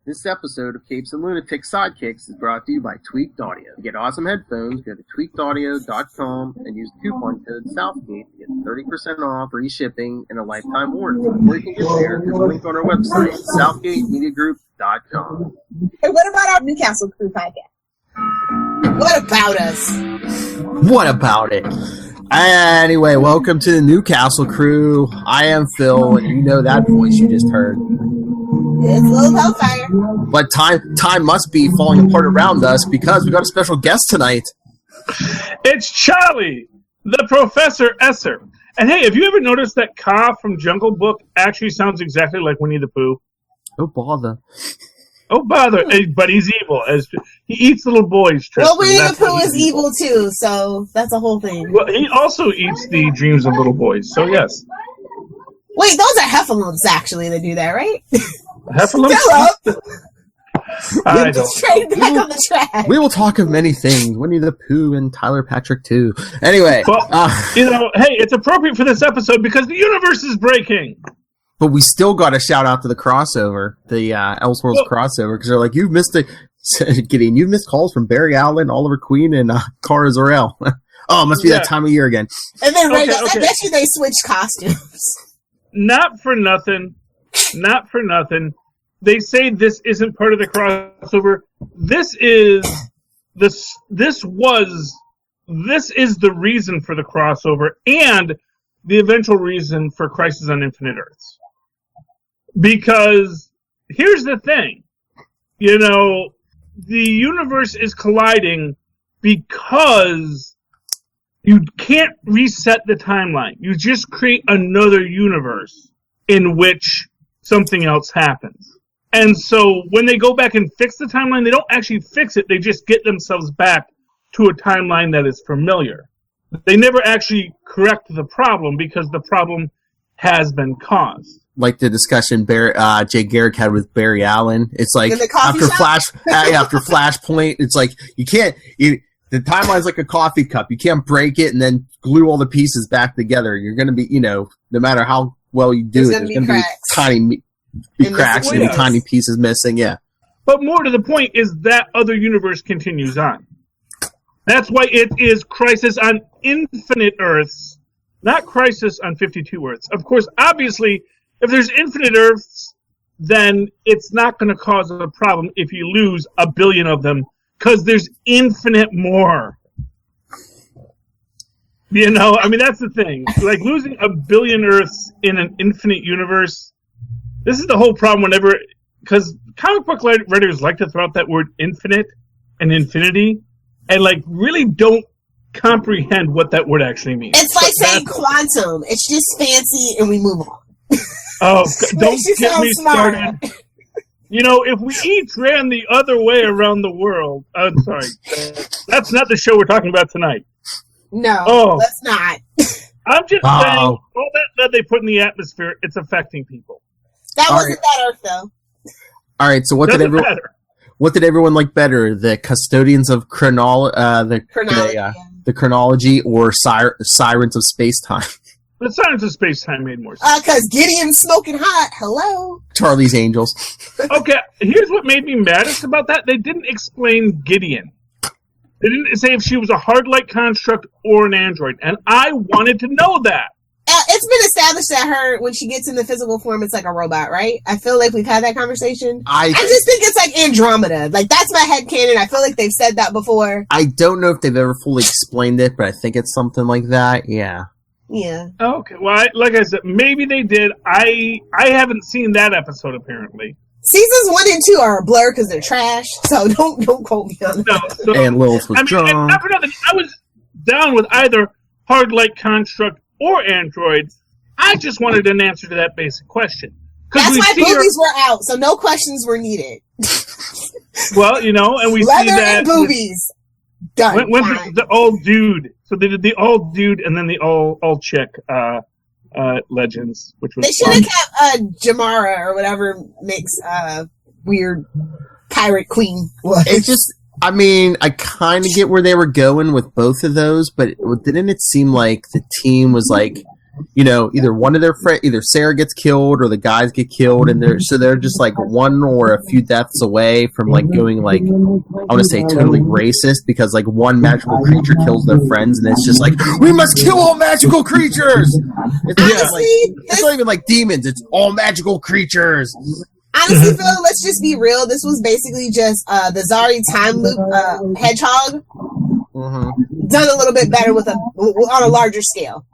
This episode of Capes and Lunatic Sidekicks is brought to you by Tweaked Audio. To get awesome headphones, go to tweakedaudio.com and use the coupon code SOUTHGATE to get 30% off, free shipping, and a lifetime warranty. Before you can get there, there's a link on our website, southgatemediagroup.com. Hey, what about our Newcastle crew podcast? What about us? What about it? Anyway, welcome to the Newcastle crew. I am Phil, and you know that voice you just heard. It's Lil Hellfire. But time must be falling apart around us because we got a special guest tonight. It's Charlie, the Professor Esser. And hey, have you ever noticed that Kaa from Jungle Book actually sounds exactly like Winnie the Pooh? Oh, bother. Oh, bother. But he's evil. He eats little boys. Well, Winnie the Pooh is evil, too, so that's a whole thing. Well, he also eats the dreams of little boys, so yes. Wait, those are heffalumps, actually, that do that, right? Heffalumps? I don't. Straight back on the track. We will talk of many things. Winnie the Pooh and Tyler Patrick, too. Anyway. Well, hey, it's appropriate for this episode because the universe is breaking. But we still got a shout out to the crossover, the Elseworlds crossover, because they're like, you've missed Gideon, you've missed calls from Barry Allen, Oliver Queen, and Cara Zor-El. Oh, it must be that time of year again. And then I bet you they switched costumes. Not for nothing. They say this isn't part of the crossover. This is the reason for the crossover and the eventual reason for Crisis on Infinite Earths. Because here's the thing, the universe is colliding because you can't reset the timeline. You just create another universe in which something else happens. And so when they go back and fix the timeline, they don't actually fix it. They just get themselves back to a timeline that is familiar. They never actually correct the problem because the problem has been caused. Like the discussion Jay Garrick had with Barry Allen. It's like after Flashpoint, it's like you can't. The timeline's like a coffee cup. You can't break it and then glue all the pieces back together. You're going to be, no matter how well you do there's going to be tiny cracks and tiny pieces missing. Yeah. But more to the point is that other universe continues on. That's why it is Crisis on Infinite Earths, not Crisis on 52 Earths. Of course, obviously, if there's infinite Earths, then it's not going to cause a problem if you lose a billion of them, because there's infinite more. That's the thing. Like, losing a billion Earths in an infinite universe, this is the whole problem because comic book writers like to throw out that word infinite and infinity, and really don't comprehend what that word actually means. It's like saying quantum. It's just fancy, and we move on. Oh, don't get me started. If we each ran the other way around the world, I'm sorry, that's not the show we're talking about tonight. No, that's not. I'm just saying, all that they put in the atmosphere, it's affecting people. That wasn't that Earth, though. All right, so what did everyone like better? The custodians of the chronology, or sirens of space-time? The Sirens of Space-Time made more sense. Because Gideon's smoking hot. Hello. Charlie's Angels. Okay, here's what made me maddest about that. They didn't explain Gideon. They didn't say if she was a hard-light construct or an android, and I wanted to know that. It's been established that when she gets in the physical form, it's like a robot, right? I feel like we've had that conversation. I just think it's like Andromeda. Like, that's my headcanon. I feel like they've said that before. I don't know if they've ever fully explained it, but I think it's something like that, yeah. Yeah. Okay. Well, like I said, maybe they did. I haven't seen that episode apparently. Seasons 1 and 2 are a blur because they're trash. So don't quote me on that. No, and Lilith was drunk. And not for nothing, I was down with either hard light construct or androids. I just wanted an answer to that basic question. That's why boobies were out, so no questions were needed. Well, and we Leather see that and boobies. Done. When the all dude. So they did the all dude and then the all chick legends, which was they should have kept Jamara or whatever makes weird pirate queen was. It just, I kind of get where they were going with both of those, but didn't it seem like the team was like either one of their friends, either Sarah gets killed or the guys get killed, and they're just like one or a few deaths away from like going like, I want to say totally racist, because like one magical creature kills their friends, and it's just like, we must kill all magical creatures. It's not even like demons; it's all magical creatures. Honestly, Phil, let's just be real. This was basically just the Zari time loop hedgehog done a little bit better on a larger scale.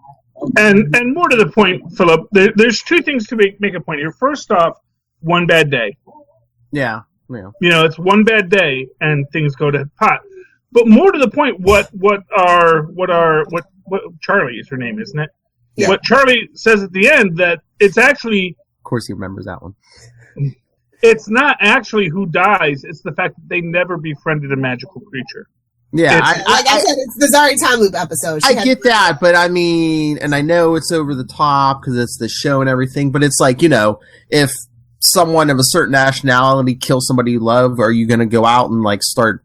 And more to the point, Philip, there's two things to make a point here. First off, one bad day. Yeah. It's one bad day and things go to pot. But more to the point, what Charlie is her name, isn't it? Yeah. What Charlie says at the end, that it's actually, of course he remembers that one. It's not actually who dies, it's the fact that they never befriended a magical creature. Yeah, I said, it's the Zari time loop episode. I get that, but I mean, and I know it's over the top because it's the show and everything, but it's like, if someone of a certain nationality kills somebody you love, are you going to go out and like start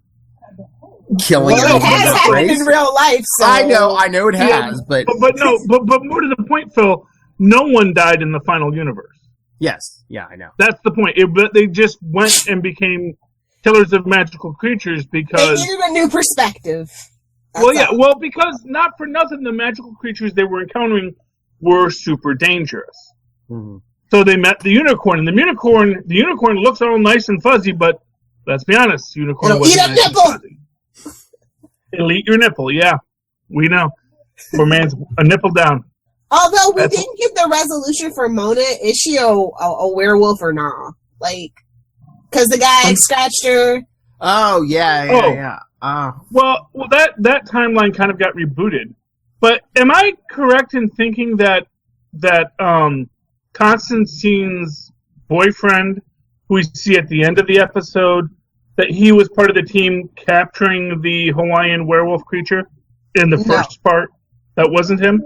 killing it has happened in real life. So. I know it has, but more to the point, Phil, no one died in the final universe. Yes, yeah, I know. That's the point. But they just went and became killers of magical creatures because they needed a new perspective. Because not for nothing, the magical creatures they were encountering were super dangerous. Mm-hmm. So they met the unicorn, and the unicorn looks all nice and fuzzy, but let's be honest, unicorn wasn't nice and fuzzy. It'll eat your nipple, yeah. We know. Poor man's a nipple down. Although we didn't get the resolution for Mona, is she a werewolf or not? Like, because the guy scratched her. Oh, yeah. Well, that timeline kind of got rebooted. But am I correct in thinking that Constantine's boyfriend, who we see at the end of the episode, that he was part of the team capturing the Hawaiian werewolf creature in the first part? That wasn't him?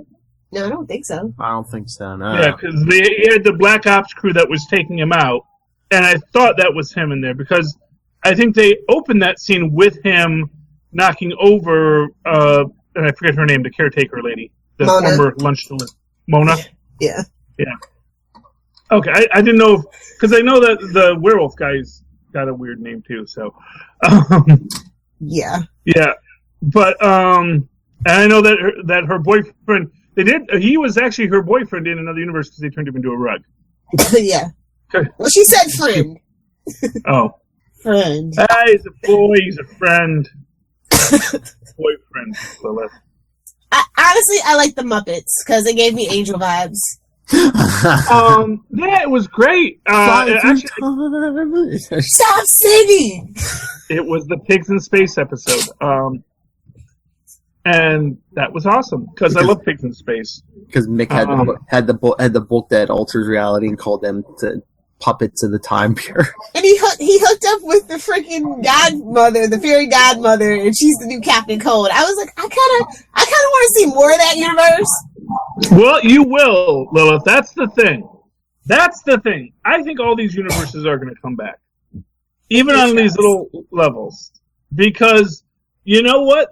No, I don't think so. I don't think so, no. Yeah, because he had the Black Ops crew that was taking him out, and I thought that was him in there, because I think they opened that scene with him knocking over, and I forget her name, the caretaker lady, the Mona. former lunch delivery. Mona? Yeah. Okay, I didn't know, because I know that the werewolf guy's got a weird name too, so. Yeah. Yeah, but, and I know that her boyfriend... He was actually her boyfriend in another universe because they turned him into a rug. Yeah. Well, she said friend. Oh. Friend. He's a boy, he's a friend. Boyfriend, Lilith. Honestly, I like the Muppets because they gave me angel vibes. Yeah, it was great. Stop singing! It was the Pigs in Space episode. And that was awesome because I love Pigs in Space. Because Mick had the book that alters reality and called them to puppets of the time period. And he hooked up with the freaking godmother, the fairy godmother, and she's the new Captain Cold. I was like, I kind of want to see more of that universe. Well, you will, Lilith. That's the thing. I think all these universes are going to come back, even on these little levels, because you know what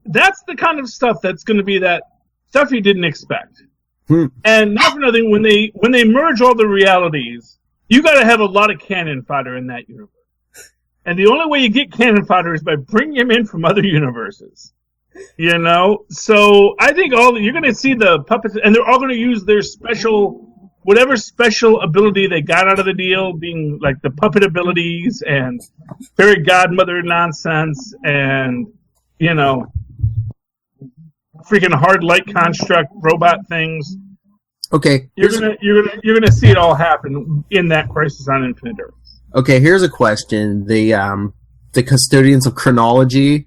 That's the kind of stuff that's going to be that stuff you didn't expect. And not for nothing, when they merge all the realities, you got to have a lot of cannon fodder in that universe. And the only way you get cannon fodder is by bringing him in from other universes. So I think you're going to see the puppets, and they're all going to use their whatever special ability they got out of the deal, being like the puppet abilities and fairy godmother nonsense, and freaking hard light construct robot things. Okay, you're gonna see it all happen in that Crisis on Infinite Earths. Okay, here's a question: the custodians of chronology,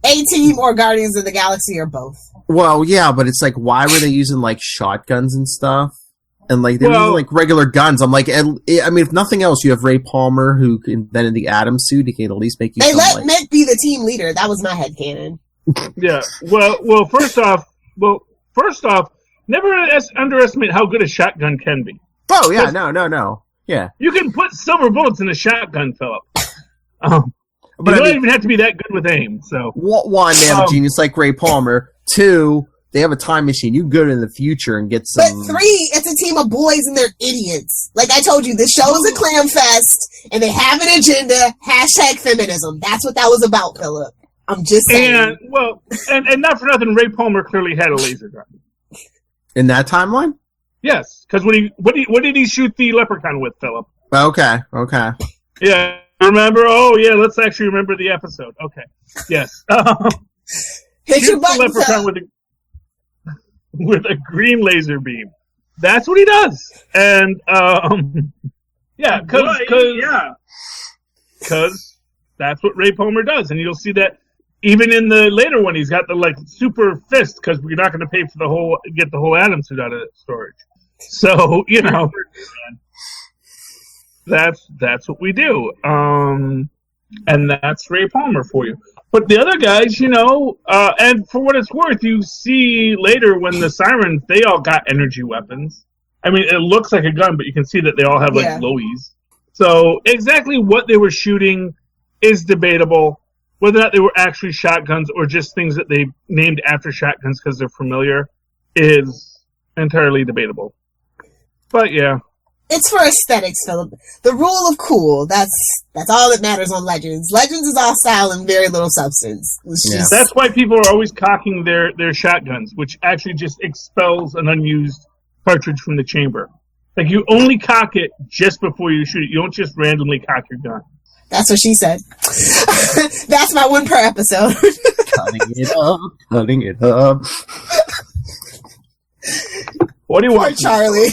A-Team or Guardians of the Galaxy or both? Well, yeah, but it's like, why were they using like shotguns and stuff? And like they're using like regular guns. I'm like, I mean, if nothing else, you have Ray Palmer who invented the Atom suit. He can at least make you. They let Mick be the team leader. That was my headcanon. Yeah. Well. First off, never underestimate how good a shotgun can be. Oh yeah, no. Yeah. You can put silver bullets in a shotgun, Philip. But you don't even have to be that good with aim. So one, they have a genius like Ray Palmer. Two, they have a time machine. You can go to the future and get some. But 3, it's a team of boys and they're idiots. Like I told you, the show is a clam fest, and they have an agenda. #feminism. That's what that was about, Philip. I'm just saying. And not for nothing, Ray Palmer clearly had a laser gun. In that timeline? Yes, because what did he shoot the leprechaun with, Philip? Okay. Yeah, remember? Oh, yeah, let's actually remember the episode. Okay, yes. Hit your button, the leprechaun with a green laser beam. That's what he does. And, because that's what Ray Palmer does. And you'll see that even in the later one, he's got the, super fist, because we're not going to pay for get the whole Atom suit out of storage. So, that's what we do. And that's Ray Palmer for you. But the other guys, and for what it's worth, you see later when the Sirens, they all got energy weapons. I mean, it looks like a gun, but you can see that they all have, lowies. So exactly what they were shooting is debatable. Whether or not they were actually shotguns or just things that they named after shotguns because they're familiar is entirely debatable. But, yeah. It's for aesthetics, Philip. The rule of cool. That's all that matters on Legends. Legends is all style and very little substance. That's why people are always cocking their shotguns, which actually just expels an unused cartridge from the chamber. Like, you only cock it just before you shoot it. You don't just randomly cock your gun. That's what she said. That's my one per episode. Cutting it up. What do you want, Charlie?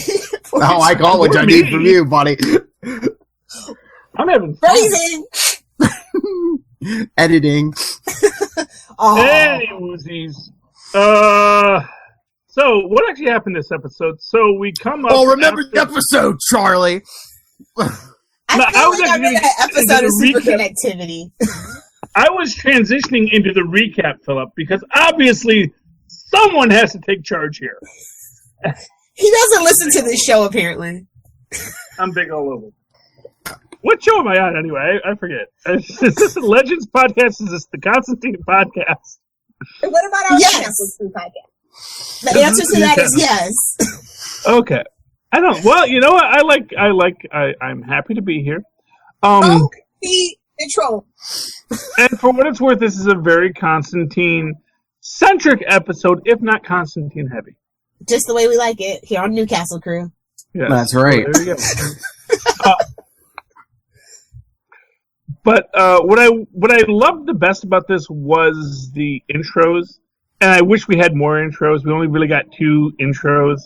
I got what I need from you, buddy. I'm having phrasing. Editing. Hey, woozies. So what actually happened this episode? So we come up. Oh, remember the episode, Charlie. I was actually that episode of Super Connectivity. I was transitioning into the recap, Philip, because obviously someone has to take charge here. He doesn't listen to this show, apparently. I'm big all over. What show am I on, anyway? I forget. Is this the Legends podcast? Is this the Constantine podcast? What about our Newcastle podcast? The answer to that is yes. Okay. I don't. Well, you know what? I'm happy to be here. The intro. And for what it's worth, this is a very Constantine-centric episode, if not Constantine-heavy. Just the way we like it here on Newcastle Crew. Yes. That's right. There you go. But what I loved the best about this was the intros, and I wish we had more intros. We only really got 2 intros.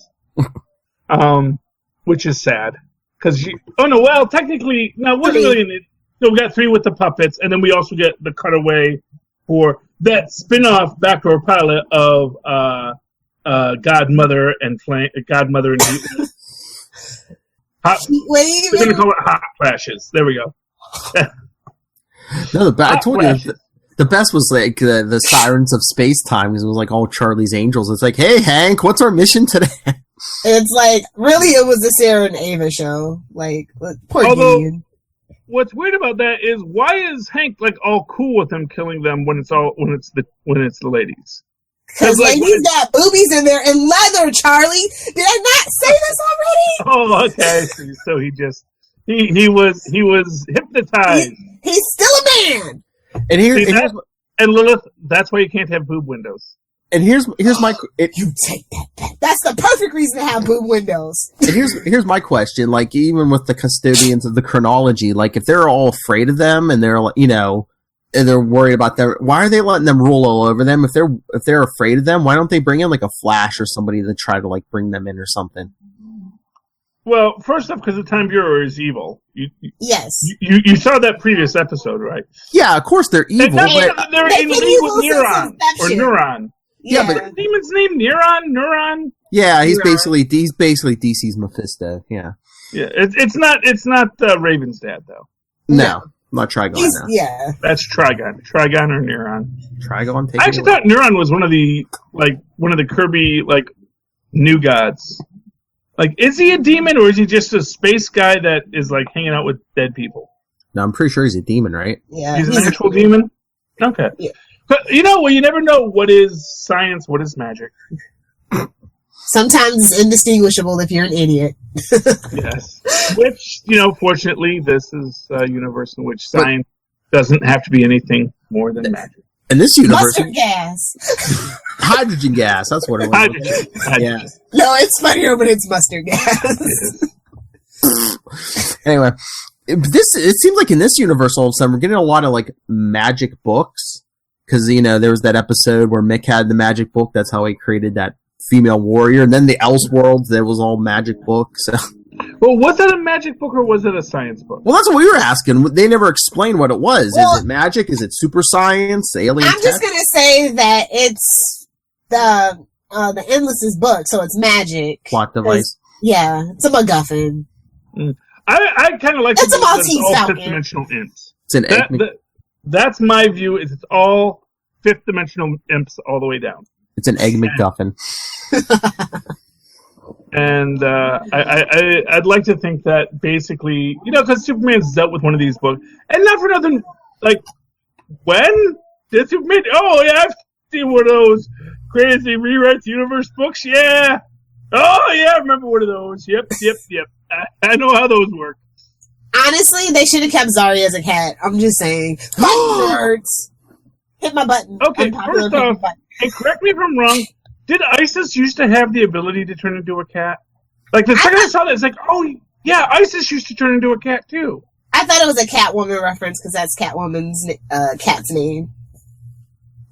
Which is sad. Technically, no, it wasn't really so we got 3 with the puppets, and then we also get the cutaway for that spin-off backdoor pilot of Godmother and Heat. Wait, we're going to call it Hot Flashes. There we go. No, I told you, the best was like the Sirens of Space Time, because it was like all Charlie's Angels. It's like, hey, Hank, what's our mission today? It's like, really, it was the Sarah and Ava show. Like, poor Gideon. What's weird about that is, why is Hank all cool with them killing them when it's the ladies? Because ladies got boobies in there and leather, Charlie. Did I not say this already? Oh, okay. So he was hypnotized. He's still a man. And Lilith, that's why you can't have boob windows. And here's my... you take that back. That's the perfect reason to have boob windows. And here's my question. Like, even with the custodians of the chronology, like, if they're all afraid of them and they're, and they're worried about them, why are they letting them rule all over them? If they're afraid of them, why don't they bring in, a Flash or somebody to try to, bring them in or something? Well, first off, because the Time Bureau is evil. Yes. You saw that previous episode, right? Yeah, of course they're evil. They're in league with Neron. Yeah, but the demon's name Neron. Yeah, he's basically DC's Mephisto. Yeah. Yeah, it's not Raven's dad though. No, not Trigon. Yeah, that's Trigon or Neron. Trigon. I actually thought Neron was one of the Kirby new gods. Is he a demon or is he just a space guy that is hanging out with dead people? No, I'm pretty sure he's a demon, right? Yeah, he's an actual demon. Okay. Yeah. But, you never know what is science, what is magic. Sometimes it's indistinguishable if you're an idiot. Yes. Which, fortunately, this is a universe in which science doesn't have to be anything more than magic. In this universe... Mustard gas. Hydrogen gas, that's what it was. Hydrogen. Yeah. No, it's funnier when it's mustard gas. Anyway, it seems like in this universe all of a sudden we're getting a lot of like magic books. Because, there was that episode where Mick had the magic book. That's how he created that female warrior. And then the Elseworlds, there was all magic books. Well, was that a magic book or was it a science book? Well, that's what we were asking. They never explained what it was. Well, is it magic? Is it super science? Alien I'm just going to say that it's the Endless's book, so it's magic. Plot device. Yeah, it's a MacGuffin. I kind of like it's a Maltese all fifth-dimensional imps. It's an egg. That's my view. Is it's all fifth-dimensional imps all the way down. It's an egg MacGuffin. And I'd like to think that basically, because Superman's dealt with one of these books, and not for nothing, like, when did Superman? Oh yeah, I've seen one of those crazy rewrites universe books. Yeah. Oh yeah, I remember one of those. Yep. I know how those work. Honestly, they should have kept Zarya as a cat. I'm just saying. Button hurts. Hit my button. Okay, first off, and correct me if I'm wrong, did Isis used to have the ability to turn into a cat? Like, the second I saw that, it's like, oh, yeah, Isis used to turn into a cat, too. I thought it was a Catwoman reference, because that's Catwoman's cat's name.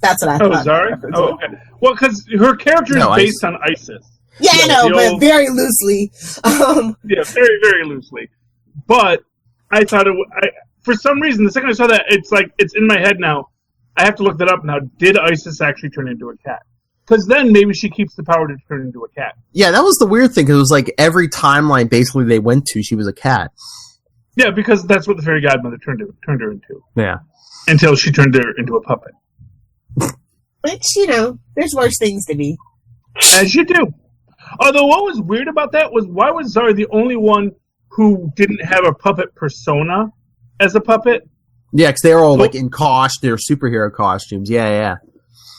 That's what I thought. Oh, Zarya? Oh, okay. Well, because her character is based on Isis. Yeah, I know, but very loosely. Yeah, very, very loosely. But I thought for some reason, the second I saw that, it's like, it's in my head now. I have to look that up now. Did Isis actually turn into a cat? Because then maybe she keeps the power to turn into a cat. Yeah, that was the weird thing. Because it was like every timeline basically they went to, she was a cat. Yeah, because that's what the fairy godmother turned her into. Yeah. Until she turned her into a puppet. Which, there's worse things to be. As you do. Although what was weird about that was, why was Zarya the only one who didn't have a puppet persona as a puppet? Yeah, because they were all like in their superhero costumes. Yeah.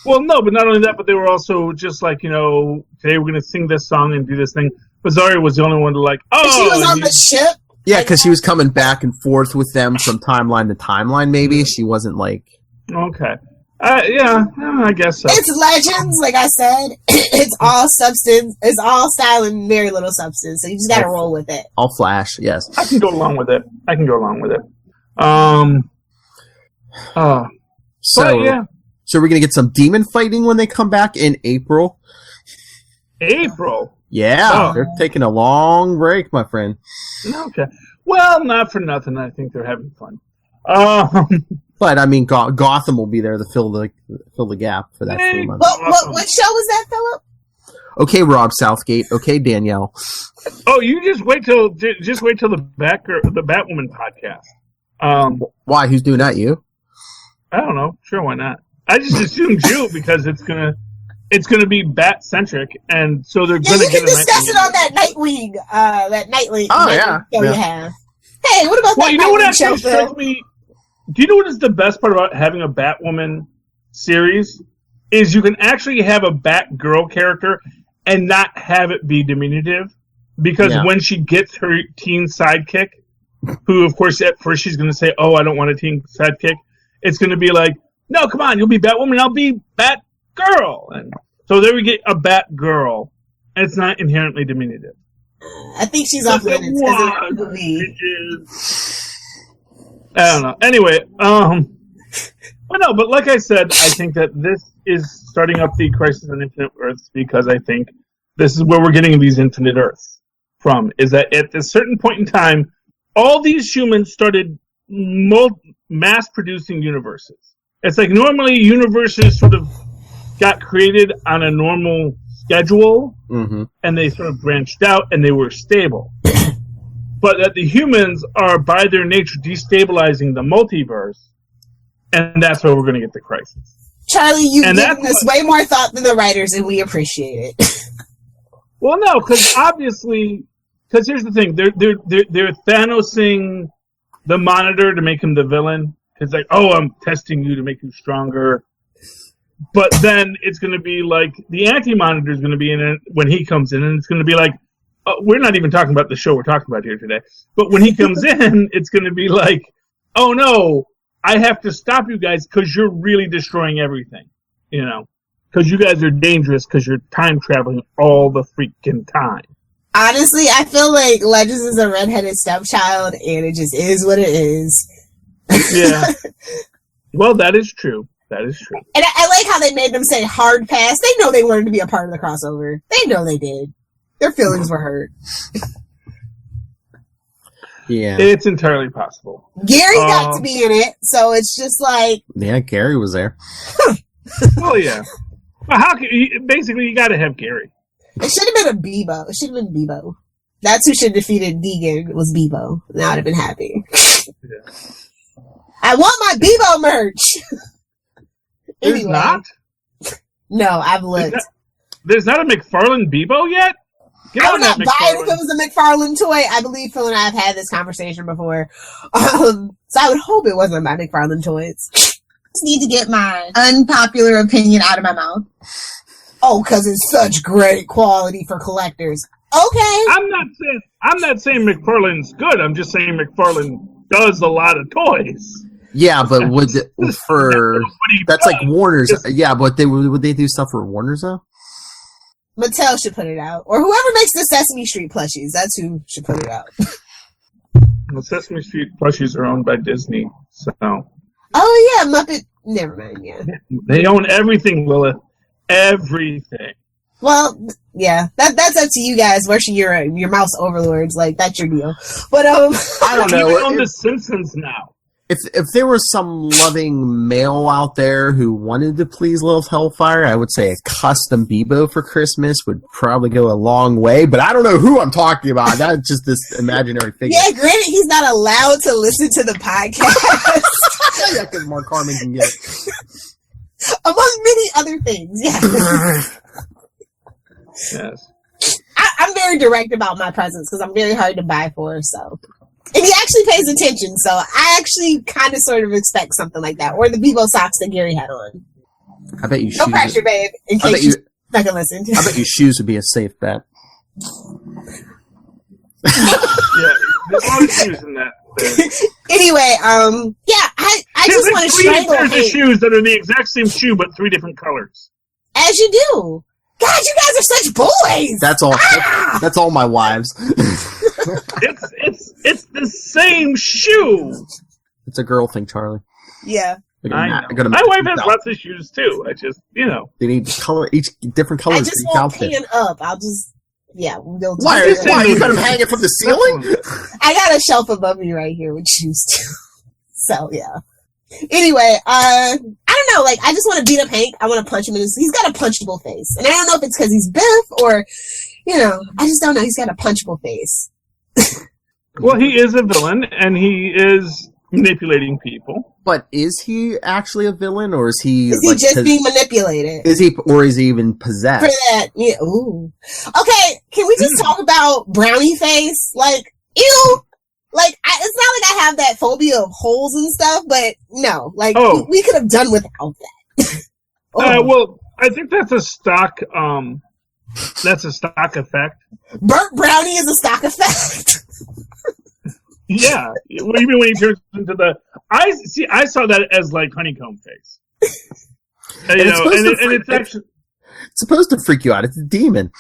Well, no, but not only that, but they were also just like, today we're going to sing this song and do this thing. But Zarya was the only one to like, she was on the ship? Yeah, because she was coming back and forth with them from timeline to timeline, maybe. She wasn't like... Okay. Yeah, I guess so. It's Legends, like I said. It's all substance. It's all style and very little substance. So you just got to roll with it. All Flash, yes. I can go along with it. So, yeah. So we're going to get some demon fighting when they come back in April. April? Yeah, they're taking a long break, my friend. Okay. Well, not for nothing. I think they're having fun. But, I mean, Gotham will be there to fill the gap for that 3 months. What show was that, Philip? Okay, Rob Southgate. Okay, Danielle. Oh, you just wait till the Batwoman podcast. Why? Who's doing that? You? I don't know. Sure, why not? I just assumed you because it's gonna be bat centric, and so they're gonna. You can discuss it on that Nightwing. Oh yeah. You have. Hey, what about that? You know what actually struck me? Do you know what is the best part about having a Batwoman series? Is you can actually have a Batgirl character and not have it be diminutive, because when she gets her teen sidekick, who of course at first she's going to say, "Oh, I don't want a teen sidekick," it's going to be like, "No, come on, you'll be Batwoman, I'll be Batgirl," and so there we get a Batgirl, and it's not inherently diminutive. I think she's off limits because of the movie. I don't know. Anyway, but like I said, I think that this is starting up the Crisis on Infinite Earths because I think this is where we're getting these Infinite Earths from. Is that at a certain point in time, all these humans started mass-producing universes. It's like normally universes sort of got created on a normal schedule, and they sort of branched out, and they were stable. But that the humans are, by their nature, destabilizing the multiverse, and that's where we're going to get the Crisis. Charlie, you've given us way more thought than the writers, and we appreciate it. Well, no, because here's the thing: they're Thanosing the Monitor to make him the villain. It's like, oh, I'm testing you to make you stronger. But then it's going to be like the Anti-Monitor is going to be in it when he comes in, and it's going to be like, we're not even talking about the show we're talking about here today. But when he comes in, it's going to be like, oh no, I have to stop you guys because you're really destroying everything, because you guys are dangerous because you're time traveling all the freaking time. Honestly, I feel like Legends is a redheaded stepchild, and it just is what it is. Yeah. Well, that is true. That is true. And I like how they made them say hard pass. They know they wanted to be a part of the crossover. They know they did. Their feelings were hurt. Yeah. It's entirely possible. Gary got to be in it, so it's just like... Yeah, Gary was there. Well, yeah. Well, basically, you got to have Gary. It should have been a Bebo. It should have been Bebo. That's who should have defeated Negan, was Bebo. Now I'd have been happy. Yeah. I want my Bebo merch! There's not? No, I've looked. There's not a McFarlane Bebo yet? I would not buy it if it was a McFarlane toy. I believe Phil and I have had this conversation before. So I would hope it wasn't my McFarlane toys. I just need to get my unpopular opinion out of my mouth. Oh, because it's such great quality for collectors. Okay. I'm not saying McFarlane's good. I'm just saying McFarlane does a lot of toys. Yeah, but that's like Warner's. Yeah, but would they do stuff for Warner's though? Mattel should put it out, or whoever makes the Sesame Street plushies. That's who should put it out. The Sesame Street plushies are owned by Disney, so. Oh yeah, Muppet. Never mind. Yeah. They own everything, Lilith. Everything. Well, yeah, that's up to you guys. Worship your mouse overlords. Like that's your deal. But I don't know. They own The Simpsons now. If there was some loving male out there who wanted to please Lilith Hellfire, I would say a custom Bebo for Christmas would probably go a long way. But I don't know who I'm talking about. That's just this imaginary figure. Yeah, granted, he's not allowed to listen to the podcast. Yeah, because Mark Harmon can get it. Among many other things, yes. Yes. I'm very direct about my presents because I'm very hard to buy for, so. And he actually pays attention, so I actually kind of sort of expect something like that. Or the Bebo socks that Gary had on. I bet you No pressure, babe, in case you're not going to listen. I bet your shoes would be a safe bet. Yeah, there's a lot of shoes in that. Anyway, yeah, I just want to strangle him. 3 pairs of shoes that are the exact same shoe, but 3 different colors. As you do. God, you guys are such boys! That's all. That's all my wives. It's the same shoe. It's a girl thing, Charlie. Yeah. I know. My wife has lots of shoes too. I just, they need each different colors. I just won't pan up. I'll just, we'll Why you got them hanging from the ceiling? I got a shelf above me right here with shoes too. So yeah. Anyway, I don't know. Like, I just want to beat up Hank. I want to punch him in his. He's got a punchable face, and I don't know if it's because he's Biff or, I just don't know. He's got a punchable face. Well, he is a villain, and he is manipulating people. But is he actually a villain, or is he? Is he just being manipulated? Is he, or is he even possessed? For that, yeah. Ooh. Okay, can we just talk about Brownie Face? Like, ew. Like, it's not like I have that phobia of holes and stuff, but no, like we could have done without that. Well, I think that's a stock. That's a stock effect. Burnt Brownie is a stock effect. Yeah, what do you mean when he turns into the? I saw that as like honeycomb face. It's actually supposed to freak you out. It's a demon.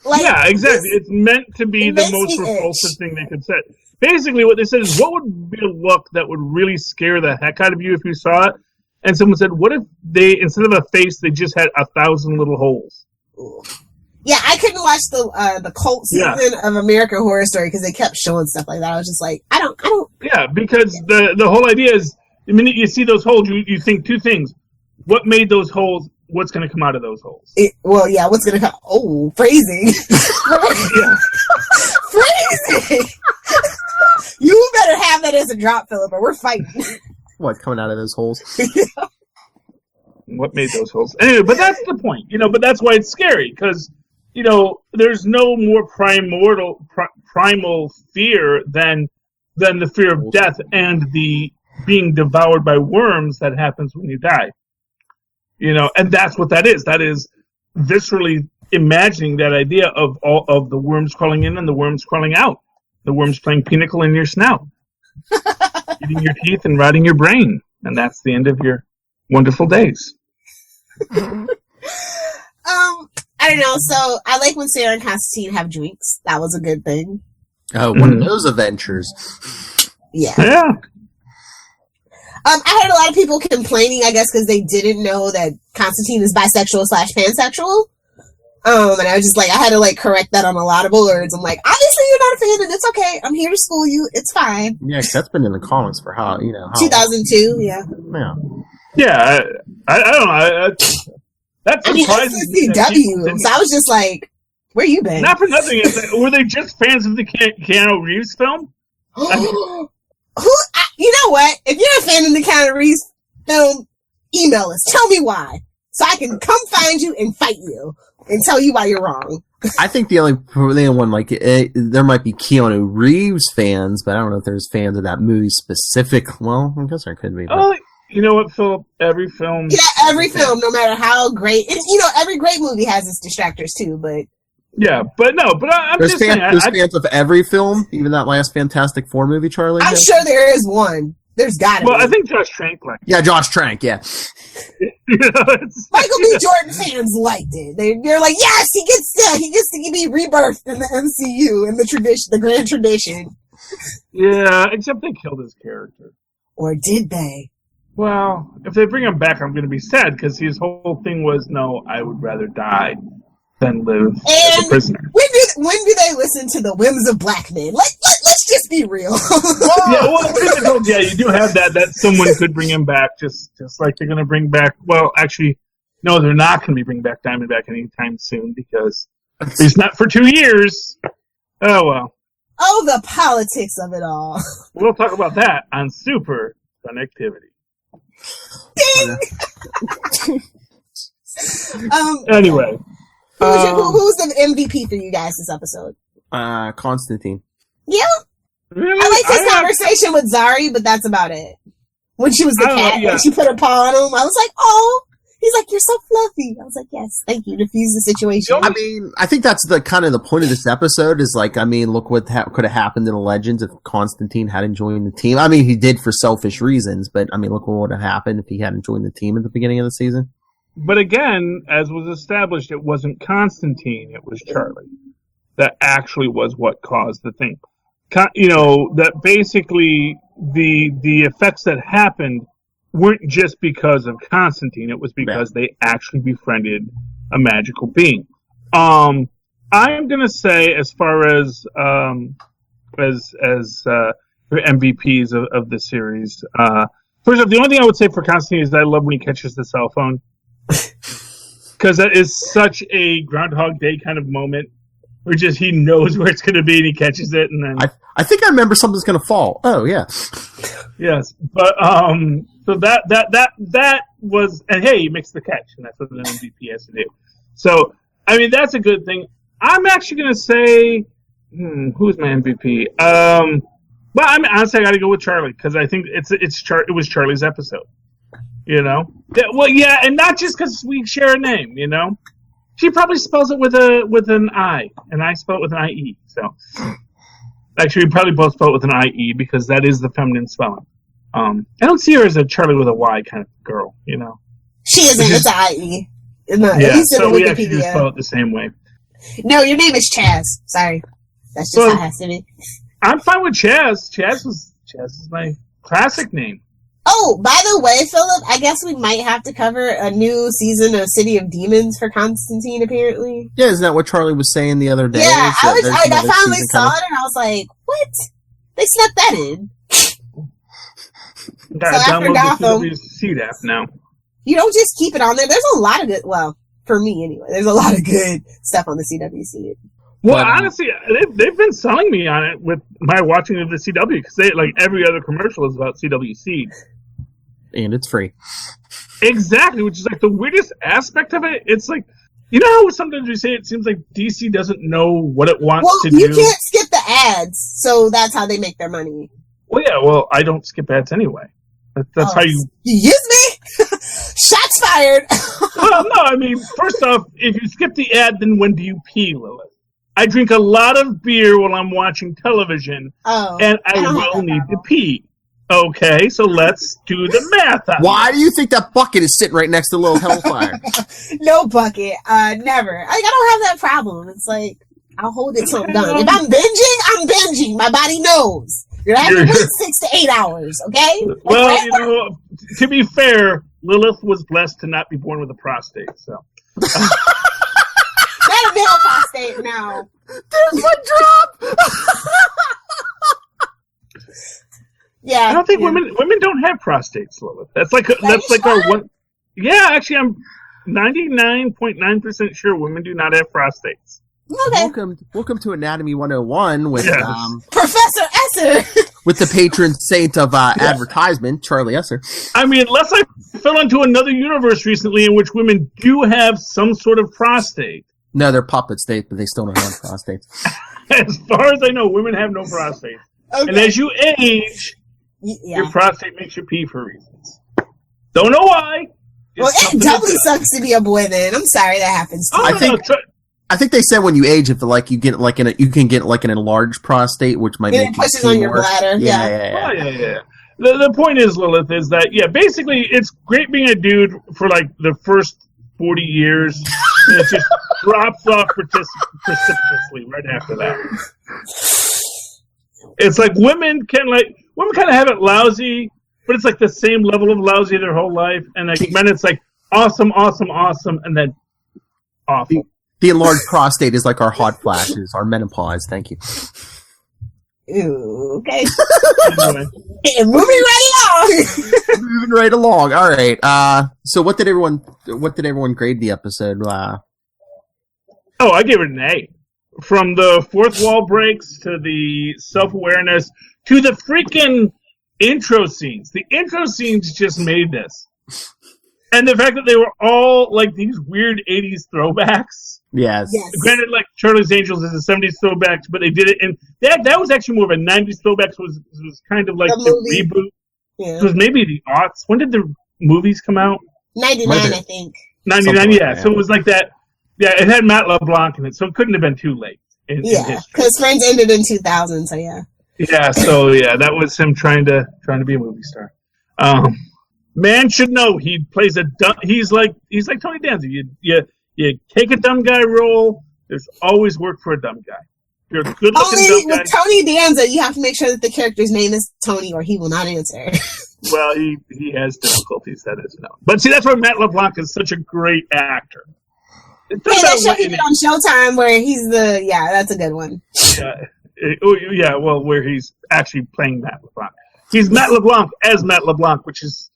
Like, yeah, exactly. It's meant to be the most repulsive thing they could say. Basically, what they said is, what would be a look that would really scare the heck out of you if you saw it? And someone said, what if they, instead of a face, they just had 1,000 little holes? Yeah, I couldn't watch the cult season of American Horror Story because they kept showing stuff like that. I was just like, I don't. Yeah, because the whole idea is, the minute you see those holes, you think 2 things. What made those holes? What's going to come out of those holes? What's going to come? Oh, phrasing. Phrasing. You better have that as a drop, Philip, or we're fighting. What, coming out of those holes? What made those holes? Anyway, but that's the point, but that's why it's scary, because, there's no more primal fear than the fear of death and the being devoured by worms that happens when you die. And that's what that is. That is viscerally imagining that idea of all of the worms crawling in and the worms crawling out. The worms playing pinnacle in your snout, eating your teeth and rotting your brain. And that's the end of your wonderful days. I don't know. So I like when Sarah and Constantine have drinks. That was a good thing. Oh, one of those adventures. Yeah. I heard a lot of people complaining, I guess, because they didn't know that Constantine is bisexual/pansexual. And I was just like, I had to like correct that on a lot of words. I'm like, obviously you're not a fan, and it's okay. I'm here to school you. It's fine. Yeah, that's been in the comics for how 2002. Yeah. Yeah. I don't know. That's surprising. CW. So I was just like, where you been? Not for nothing. Were they just fans of the Keanu Reeves film? You know what? If you're a fan of the Keanu Reeves film, email us. Tell me why, so I can come find you and fight you and tell you why you're wrong. I think the only one there might be Keanu Reeves fans, but I don't know if there's fans of that movie specific. Well, I guess there could be. Oh, you know what, Philip? Every film. Yeah, every film, no matter how great. Every great movie has its distractors too, but. Yeah, but I'm just saying. There's fans of every film, even that last Fantastic Four movie, Charlie. I'm sure there is one. There's got to be. Well, I think Josh Trank liked it. Yeah, Josh Trank, yeah. Michael B. Jordan fans liked it. They're like, yes, he gets to be rebirthed in the MCU in the tradition, the grand tradition. Yeah, except they killed his character. Or did they? Well, if they bring him back, I'm going to be sad because his whole thing was, no, I would rather die than live as a prisoner. When do they listen to the whims of black men? Let's just be real. Yeah, you do have that someone could bring him back, just like they're going to bring back. Well, actually, no, they're not going to be bringing back Diamondback anytime soon because he's not for 2 years. Oh well. Oh, the politics of it all. We'll talk about that on Super Connectivity. Ding! Anyway. Who's the MVP for you guys this episode? Constantine. Yeah? Really? I liked his conversation with Zari, but that's about it. When she was the cat and she put her paw on him, I was like, oh. He's like, you're so fluffy. I was like, yes, thank you. Diffuse the situation. I mean, I think that's the kind of the point of this episode is like, I mean, look what could have happened in the Legends if Constantine hadn't joined the team. I mean, he did for selfish reasons, but I mean, look what would have happened if he hadn't joined the team at the beginning of the season. But again, as was established, it wasn't Constantine, it was Charlie. That actually was what caused the thing. That basically the effects that happened weren't just because of Constantine, it was because they actually befriended a magical being. I'm gonna say, as far as MVPs of the series, first off, the only thing I would say for Constantine is that I love when he catches the cell phone. Because that is such a Groundhog Day kind of moment, where just he knows where it's going to be and he catches it, and then I think I remember something's going to fall. Oh yeah, yes, but so that was, and hey, he makes the catch, and that's what an MVP has to do. So I mean, that's a good thing. I'm actually going to say, who's my MVP? Well, I mean, honestly, I got to go with Charlie because I think it was Charlie's episode. Well, yeah, and not just because we share a name. She probably spells it with an I, and I spell it with an IE. So, actually, we probably both spell it with an IE because that is the feminine spelling. I don't see her as a Charlie with a Y kind of girl. She isn't. It's an IE. Yeah, so we actually do spell it the same way. No, your name is Chaz. Sorry, that's just how it has to be. I'm fine with Chaz. Chaz is my classic name. Oh, by the way, Philip, I guess we might have to cover a new season of City of Demons for Constantine, apparently. Yeah, isn't that what Charlie was saying the other day? Yeah, I finally saw it, and I was like, what? They snuck that in. So after Gotham, the CW app now. You don't just keep it on there. There's a lot of good, well, for me anyway, there's a lot of good stuff on the CW. Well, honestly, they've been selling me on it with my watching of the CW, because every other commercial is about CW Seed. And it's free. Exactly, which is like the weirdest aspect of it. It's like, how sometimes we say it seems like DC doesn't know what it wants to do. Well, you can't skip the ads, so that's how they make their money. Well, yeah, I don't skip ads anyway. That's how you... Excuse me? Shots fired! Well, no, I mean, first off, if you skip the ad, then when do you pee, Lilith? I drink a lot of beer while I'm watching television, and I will need to pee. Okay, so let's do the math. Why do you think that bucket is sitting right next to Little Hellfire? No bucket. Never. I don't have that problem. It's like, I'll hold it till I'm done. If I'm binging. My body knows. You're going to have to wait 6 to 8 hours, okay? Well, to be fair, Lilith was blessed to not be born with a prostate, so. Not a male prostate, no. There's one drop! Yeah, I don't think women don't have prostates, Lilith. That's like our one. Yeah, actually, I'm 99.9% sure women do not have prostates. Okay. Welcome to Anatomy 101 with Professor Esser. With the patron saint of advertisement, Charlie Esser. I mean, unless I fell into another universe recently in which women do have some sort of prostate. No, they're puppets, but they still don't have prostates. As far as I know, women have no prostates. Okay. And as you age, your prostate makes you pee for reasons. Don't know why. Well, it doubly sucks to be a boy then. I'm sorry that happens to you. I think they said when you age, if you get you can get like an enlarged prostate, which might make you pushes on your bladder. Yeah. The point is, Lilith, is that basically it's great being a dude for like the first 40 years, and it just drops off precipitously right after that. It's like women kind of have it lousy, but it's like the same level of lousy their whole life, and like men, it's like awesome, and then awful. The enlarged prostate is like our hot flashes, our menopause. Thank you. Ooh, okay. Anyway. Moving right along. All right. So what did everyone grade the episode? I gave it an A. From the fourth wall breaks to the self-awareness to the freaking intro scenes. The intro scenes just made this. And the fact that they were all like these weird 80s throwbacks. Yes. Granted, like Charlie's Angels is a 70s throwback, but they did it, and that was actually more of a 90s throwback. So it was kind of like the reboot. Yeah. It was maybe the aughts. When did the movies come out? 99, I think. 99, yeah. So it was like that. Yeah, it had Matt LeBlanc in it, so it couldn't have been too late. Because Friends ended in 2000, so yeah. Yeah, that was him trying to be a movie star. Man should know he plays he's like Tony Danza. You take a dumb guy role. There's always work for a dumb guy. If you're a good-looking dumb guy. With Tony Danza, you have to make sure that the character's name is Tony, or he will not answer. Well, he has difficulties. That is known. But see, that's why Matt LeBlanc is such a great actor. That show he did on Showtime where he's that's a good one. Where he's actually playing Matt LeBlanc. He's Matt LeBlanc as Matt LeBlanc, which is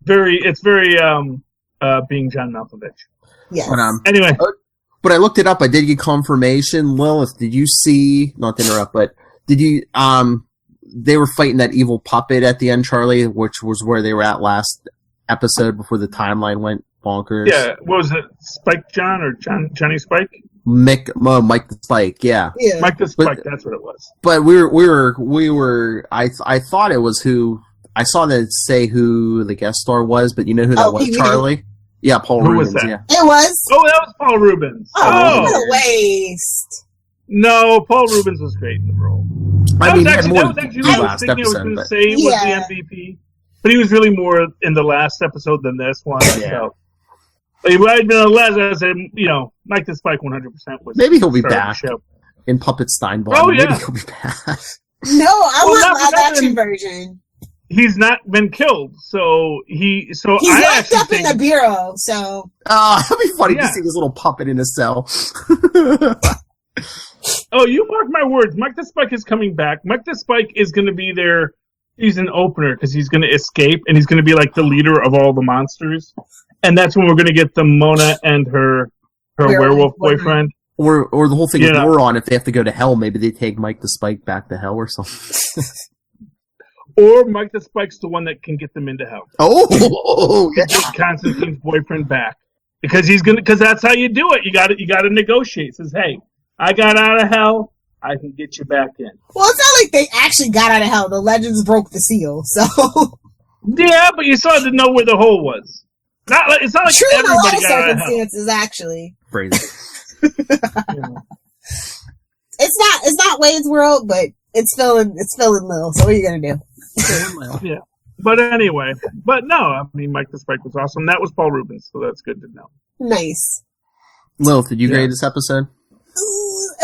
very being John Malkovich. Yes. Anyway. But I looked it up. I did get confirmation. Lilith, did you see, not to interrupt, but did you, they were fighting that evil puppet at the end, Charlie, which was where they were at last episode before the timeline went bonkers. Yeah, what was it? Spike John or Johnny Spike? Mike the Spike, yeah. Mike the Spike, that's what it was. But we were. I thought it was who. I saw that say who the guest star was, but you know who that was, Charlie? Yeah, Paul Rubens. Was that? Yeah, it was. Oh, that was Paul Rubens. Oh, what a waste. No, Paul Rubens was great in the role. I mean, that was actually what I was thinking I was going to say was the MVP. But he was really more in the last episode than this one. Yeah. So. If I had been a last, I said, Mike the Spike 100% was. Maybe he'll be back in Puppet Steinball. Oh, yeah. Maybe he'll be back. No, I want live action version. He's not been killed, so he's locked up in the bureau. So it'd be funny to see this little puppet in a cell. Oh, you mark my words. Mike the Spike is coming back. Mike the Spike is going to be there. He's an opener because he's going to escape, and he's going to be like the leader of all the monsters. And that's when we're going to get the Mona and her werewolf boyfriend. Or the whole thing with Neron, if they have to go to hell, maybe they take Mike the Spike back to hell or something. Or Mike the Spike's the one that can get them into hell. Oh, get Constantine's boyfriend back because that's how you do it. You got to negotiate. It says, hey, I got out of hell. I can get you back in. Well, it's not like they actually got out of hell. The legends broke the seal, so. Yeah, but you still had to know where the hole was. It's not like true in a lot of circumstances, actually. Crazy. It's not Wade's World, but it's filling Lil. So what are you gonna do? Yeah. But anyway, no, I mean, Mike the Spike was awesome. That was Paul Rubens, so that's good to know. Nice. Lilith, did you grade this episode?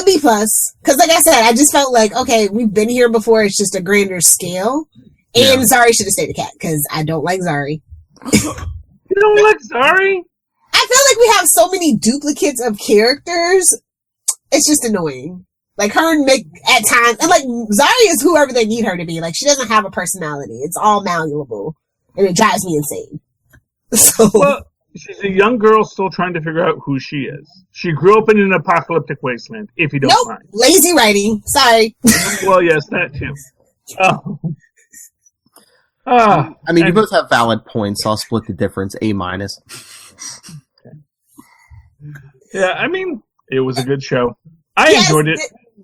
A B+. Because like I said, I just felt like, okay, we've been here before. It's just a grander scale. And Zari should have stayed a cat, because I don't like Zari. You don't like Zari? I feel like we have so many duplicates of characters. It's just annoying. Like, her and Mick at times, and like, Zari is whoever they need her to be. Like, she doesn't have a personality. It's all malleable. And it drives me insane. So. Well, she's a young girl still trying to figure out who she is. She grew up in an apocalyptic wasteland, if you don't mind. Lazy writing. Sorry. Well, yes, that too. I mean, you both have valid points. So I'll split the difference. A-. Okay. Yeah, I mean, it was a good show. I enjoyed it.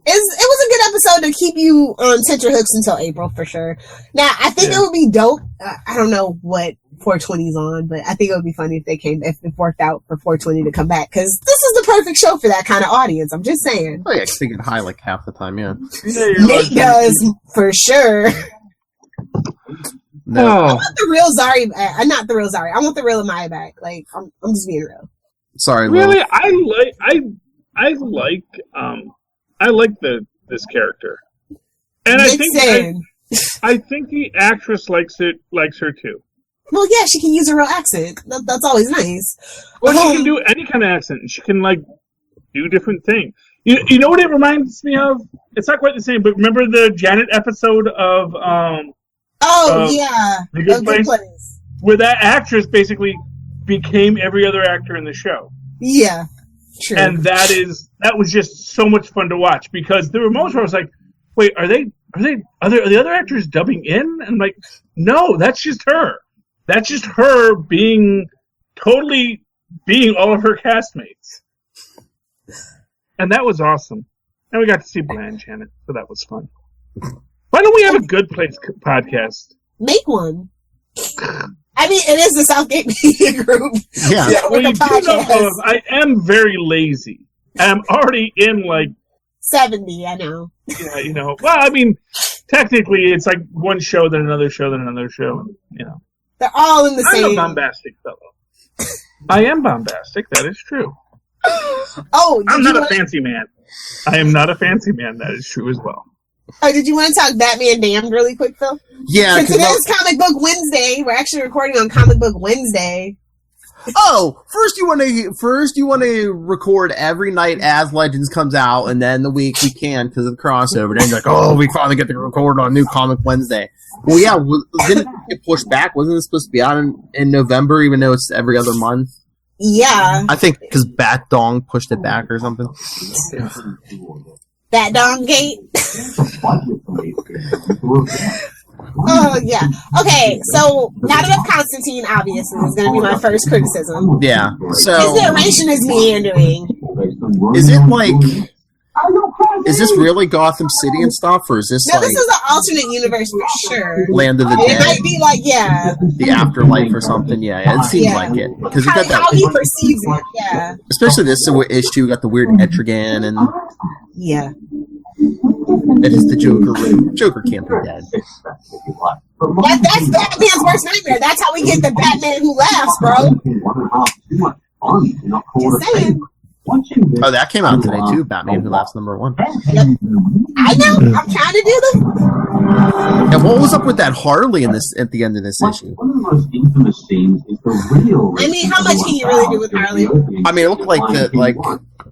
It was a good episode to keep you on tenterhooks until April, for sure. Now, I think it would be dope. I don't know what 420's on, but I think it would be funny if if it worked out for 420 to come back, because this is the perfect show for that kind of audience. I'm just saying. Oh, yeah, I think it high like half the time, yeah. Nate does, for sure. No. I want the real Zari, not the real Zari. I want the real Amaya back. Like, I'm just being real. Sorry, really, I like this character, and I think the actress likes her too. Well, yeah, she can use a real accent. That's always nice. Well, she can do any kind of accent. She can do different things. You know what it reminds me of? It's not quite the same, but remember the Janet episode of The Good Place, where that actress basically became every other actor in the show. Yeah, true. And that was just so much fun to watch, because there were moments where I was like, "Wait, are the other actors dubbing in?" And I'm like, "No, that's just her. That's just her being all of her castmates." And that was awesome. And we got to see Blanche Janet, so that was fun. Why don't we have a Good Place podcast? Make one. I mean, it is the Southgate Media Group. Yeah. Well, you do know I am very lazy. I'm already in 70, I know. Yeah, Well, I mean, technically, it's like one show, then another show, then another show. They're all in the same. I'm a bombastic fellow. I am bombastic. That is true. I'm not a fancy man. I am not a fancy man. That is true as well. Oh, did you want to talk Batman Damned really quick, Phil? Yeah. Since it is Comic Book Wednesday, we're actually recording on Comic Book Wednesday. Oh, first you want to record every night as Legends comes out, and then the week we can because of the crossover. Then you're like, oh, we finally get to record on New Comic Wednesday. Well, yeah, didn't it get pushed back? Wasn't it supposed to be out in November, even though it's every other month? Yeah. I think because Bat Dong pushed it back or something. Bat Dong Gate. Oh, yeah. Okay, so not enough Constantine, obviously, is going to be my first criticism. Yeah. So his narration is meandering. Is this really Gotham City and stuff, or is this this is an alternate universe for sure. Land of the Dead? It might be the afterlife or something. Yeah, it seems like it because how he perceives it. Yeah. Especially this issue, we got the weird Etrigan and it is the Joker. Joker can't be dead. That's Batman's worst nightmare. That's how we get the Batman who laughs, bro. Just saying. Oh, that came out today too. Batman Who Laughs #1. Yep. I know. I'm trying to do them. And what was up with that Harley at the end of this issue? I mean, how much can you really do with Harley? I mean, it looked like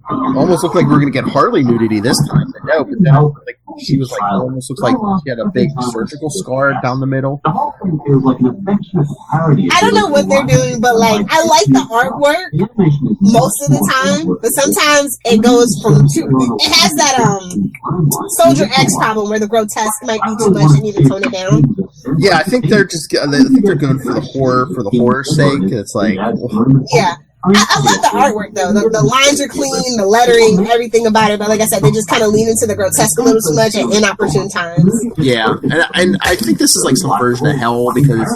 almost looked like we were gonna get Harley nudity this time, but no. But then, she was almost looks like she had a big surgical scar down the middle. I don't know what they're doing, but I like the artwork most of the time. But sometimes it goes from it has that Soldier X problem where the grotesque might be too much and need to tone it down. Yeah, I think they're going for the horror's sake. It's like yeah. I love the artwork though. The lines are clean, the lettering, everything about it. But like I said, they just kind of lean into the grotesque a little too much at inopportune times. Yeah, and I think this is like some version of hell because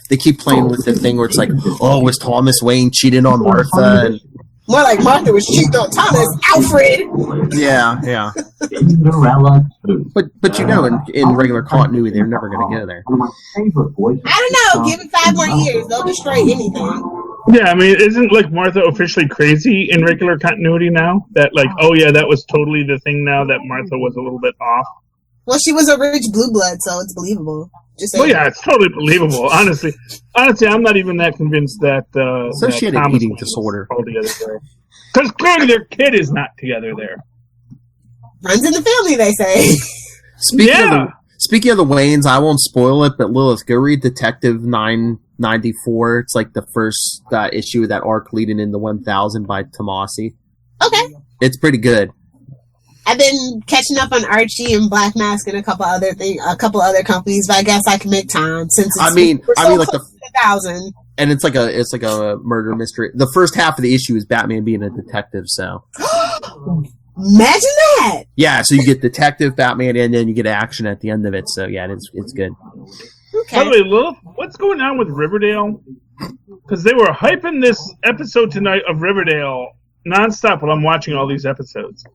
they keep playing with the thing where it's like, oh, was Thomas Wayne cheating on Martha? And more like Martha was cheating on Thomas. Alfred. Yeah. But you know, in regular continuity, they're never going to go there. I don't know. Give it 5 more years, they'll destroy anything. Yeah, I mean, isn't like Martha officially crazy in regular continuity now? That like, oh yeah, that was totally the thing. Now that Martha was a little bit off. Well, she was a rich blue blood, so it's believable. Just well, yeah, it's totally believable. Honestly, I'm not even that convinced that. So she had an eating disorder. Because clearly their kid is not together there. Runs in the family, they say. Speaking of the Waynes, I won't spoil it, but Lilith, go read Detective 994. It's like the first issue of that arc leading into 1000 by Tomasi. Okay. It's pretty good. I've been catching up on Archie and Black Mask and a couple other companies, but I guess I can make time since it's like the 1000. And it's like a murder mystery. The first half of the issue is Batman being a detective, so imagine that. Yeah, so you get detective, Batman, and then you get action at the end of it. So yeah, it's good. Okay. By the way, Lilith, what's going on with Riverdale? Because they were hyping this episode tonight of Riverdale nonstop while I'm watching all these episodes.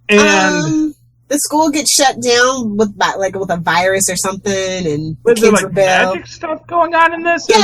And the school gets shut down with a virus or something, and is there like magic stuff going on in this? Yeah,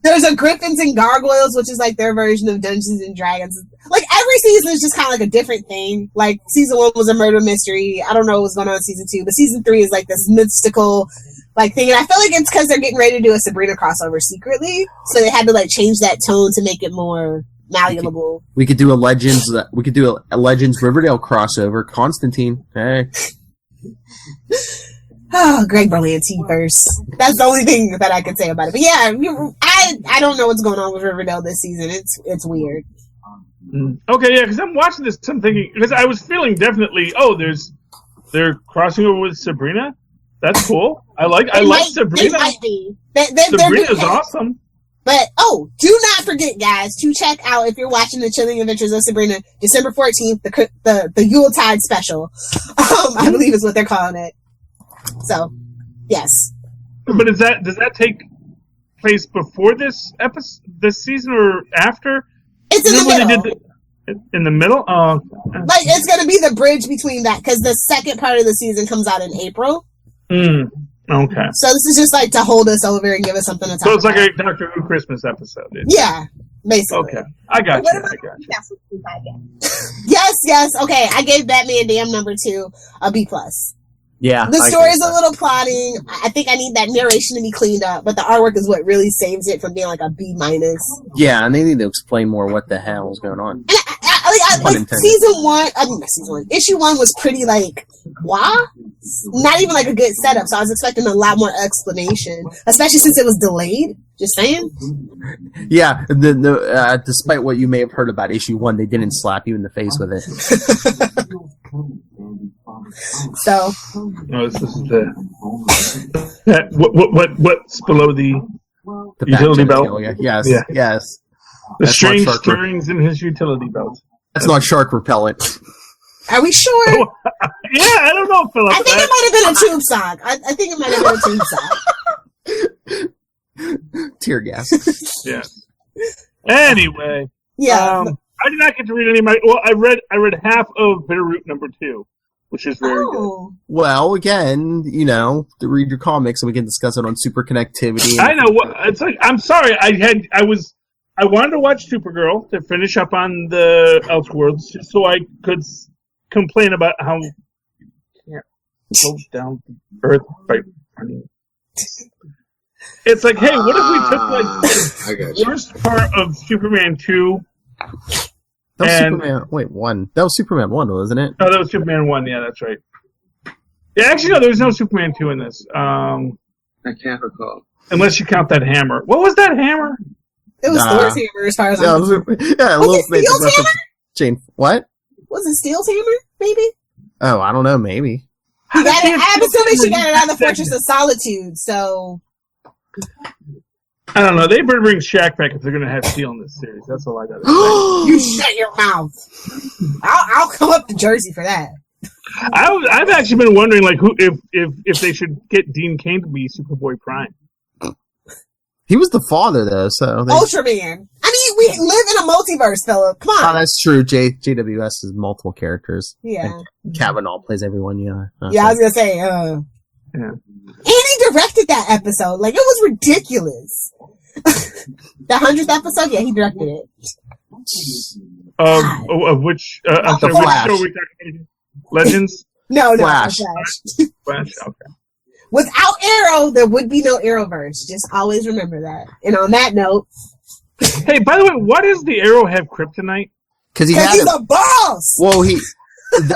there's a Griffins and Gargoyles, which is like their version of Dungeons and Dragons. Like every season is just kind of like a different thing. Like season 1 was a murder mystery. I don't know what's going on in season 2, but season 3 is like this mystical like thing. And I feel like it's because they're getting ready to do a Sabrina crossover secretly, so they had to like change that tone to make it more malleable. We could do a Legends. We could do a Legends Riverdale crossover. Constantine. Hey. Oh, Greg Berlanti verse. That's the only thing that I could say about it. But yeah, I don't know what's going on with Riverdale this season. It's weird. Okay, yeah, because I'm watching this. I'm thinking because I was feeling definitely. Oh, they're crossing over with Sabrina. That's cool. I like Sabrina. They might be. Sabrina's awesome. But, do not forget, guys, to check out, if you're watching The Chilling Adventures of Sabrina, December 14th, the Yuletide special, I believe is what they're calling it. So, yes. But does that take place before this season or after? It's in the middle. In the middle? Oh. Like, it's going to be the bridge between that, because the second part of the season comes out in April. Okay. So this is just like to hold us over and give us something to talk about. So it's like a Doctor Who Christmas episode. Yeah, basically. Okay. I got you. Yes. Okay, I gave Batman Damn #2 a B+. Yeah. The story is a little plotting. I think I need that narration to be cleaned up, but the artwork is what really saves it from being like a B-. Yeah, and they need to explain more what the hell is going on. And issue 1 was pretty like, wow, not even like a good setup, so I was expecting a lot more explanation, especially since it was delayed. Just saying. Yeah, despite what you may have heard about issue 1, they didn't slap you in the face with it. So. No, this is what's below the utility belt? Yes. The strange stirrings in his utility belt. That's not shark repellent. Are we sure? Yeah, I don't know, Philip. I think it might have been a tube sock. I think it might have been a tube sock. Tear gas. Yeah. Anyway. Yeah. I did not get to read any of my... Well, I read half of Bitterroot #2, which is very good. Well, again, to read your comics and we can discuss it on Super Connectivity. I know. It's like, I'm sorry. I wanted to watch Supergirl to finish up on the Elseworlds so I could complain about how you can't go down the earth by running. It's like, hey, what if we took the first part of Superman 2? That was Superman. Wait, 1. That was Superman 1, wasn't it? Oh, that was Superman 1. Yeah, that's right. Yeah, actually, no, there's no Superman 2 in this. I can't recall. Unless you count that hammer. What was that hammer? It was Thor's hammer, as far as I know. Was it Steel's hammer? Jane, what? Was it Steel's hammer, maybe? Oh, I don't know, maybe. I'm assuming she got it out of the Fortress of Solitude, so... I don't know. They better bring Shaq back if they're going to have Steel in this series. That's all I got to say. You shut your mouth. I'll come up to Jersey for that. I've actually been wondering, like, who if they should get Dean Cain to be Superboy Prime. He was the father, though, so... Ultraman. I mean, we live in a multiverse, Philip. Come on. Oh, that's true. JWS has multiple characters. Yeah. And Kavanaugh plays everyone, yeah. Yeah, I was going to say, Yeah. And he directed that episode. Like, it was ridiculous. The 100th episode? Yeah, he directed it. Of which... I'm sorry, which show are we talking about? Legends? No, Flash. Flash? Okay. Without Arrow, there would be no Arrowverse. Just always remember that. And on that note... Hey, by the way, why does the Arrow have kryptonite? Because he's a boss! Well, I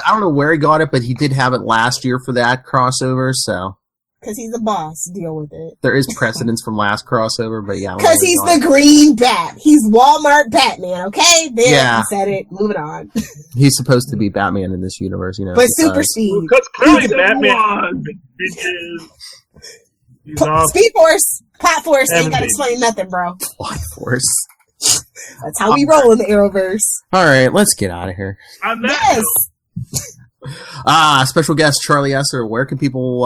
don't know where he got it, but he did have it last year for that crossover, so... Because he's a boss. Deal with it. There is precedence from last crossover, but yeah. Because he's the green bat. He's Walmart Batman, okay? There, yeah. I said it. Moving on. He's supposed to be Batman in this universe, you know. But super speed. Because clearly Batman... Speed Force. Plot Force. Ain't got to explain nothing, bro. Plot Force. That's how we roll in the Arrowverse. All right, let's get out of here. Yes. Special guest Charlie Esser. Where can people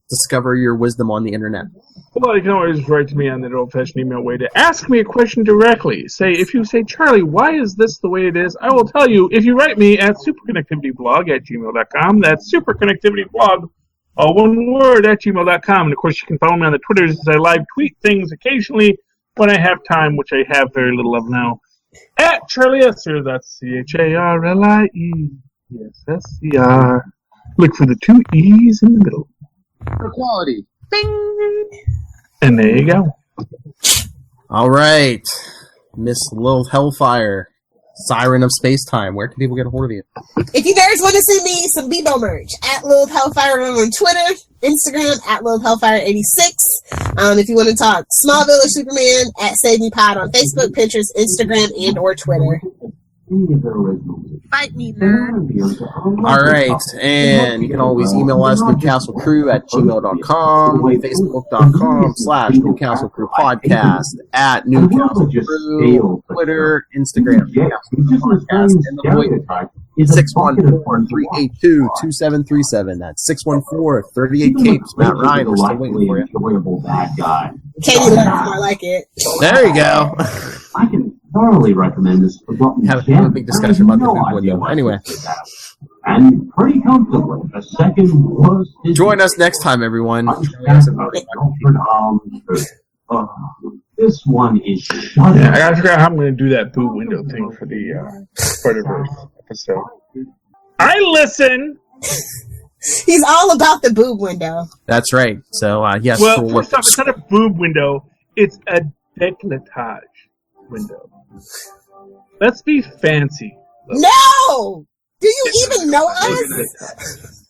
discover your wisdom on the internet? Well, you can always write to me on that old-fashioned email way to ask me a question directly. If you say, Charlie, why is this the way it is? I will tell you if you write me at superconnectivityblog@gmail.com. That's superconnectivityblog, all one word, @gmail.com. And, of course, you can follow me on the Twitters as I live tweet things occasionally when I have time, which I have very little of now. At Charlie Esser, that's CharlieEsser. Yes, SCR. Look for the 2 E's in the middle. For quality. Bing! And there you go. All right. Miss Lilith Hellfire, Siren of Space-Time. Where can people get a hold of you? If you guys want to send me some Bebo merch, at Lilith Hellfire on Twitter, Instagram, at Lilith Hellfire86. If you want to talk Smallville or Superman, at Save Me Pod on Facebook, Pinterest, Instagram, and or Twitter. Fight me, man. All right, and you can always email us, newcastlecrew@gmail.com, facebook.com/Newcastle Crew Podcast, at Newcastle Crew, Twitter, Instagram, Podcast, and the voice 614-382-2737. That's 614-38-CAPES. Matt Ryan, we're still waiting for you. Katie Love, I like it. There you go. I can thoroughly recommend this. Have a big discussion about the big window. Anyway. And pretty comfortably. The second was... Join us next time, everyone. This one is shut. Yeah, I gotta figure out how I'm gonna do that boo window thing for the Spider-Verse episode. I listen! He's all about the boob window. That's right. So, yes. Well, first off, it's not a boob window. It's a décolletage window. Let's be fancy. No! Do you even know us?